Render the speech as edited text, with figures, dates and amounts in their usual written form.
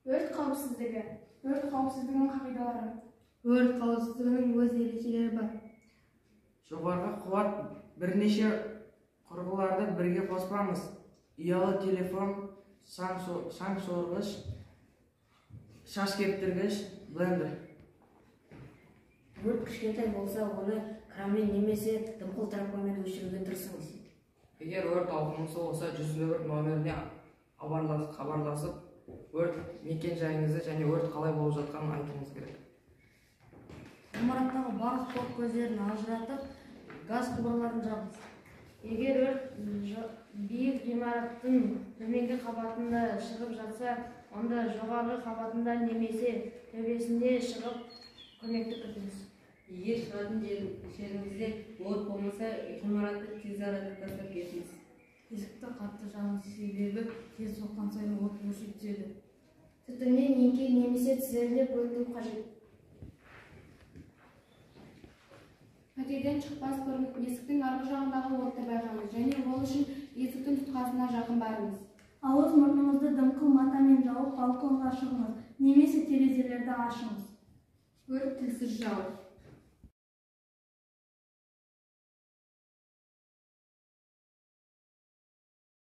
Өрт қауіпсіздігі. Өрт қауіпсіздігінің қағидалары. Өрт қауіпсіздігінің өз ережелері бар. Жоғарғы қуат бірнеше құрылғыларды бірге қоспаңыз. Ұялы телефон, шаң сорғыш, шаш кептіргіш, блендер. Өрт кішкентай болса, оны кранмен немесе дымқыл трактормен өшіруге тырысыңыз. Егер өрт ауқымды болса, 101 номеріне хабарласып, өрт мекен-жайыңызды және өрт қалай болып жатқанын айтуыңыз керек. Ғимараттағы барлық тоқ көздерін ажыратып, газ құбырларын жабыңыз. Егер өрт биік ғимараттың төменгі қабатында шығып жатса, онда жоғарғы қабатында немесе төбесінде шығып көмекті күтіңіз. Егер шығатын жеріңізде от болмаса, ғимаратты тез арада тастап кетіңіз. Есікті қатты жабыңыз, себебі тез соққан сайын от өрши түседі. Түтіннен еңкей немесе тізерлеп өту қажет. Пәтерден шықпас бұрын есіктің арғы жағындағы отты байқаңыз және ол үшін есіктің тұтқасына жақын барыңыз. Ауыз мұрныңызды дымқыл матамен жауып балконға шығыңыз, немесе терезелерді ашыңыз. Өрт тілсіз жау.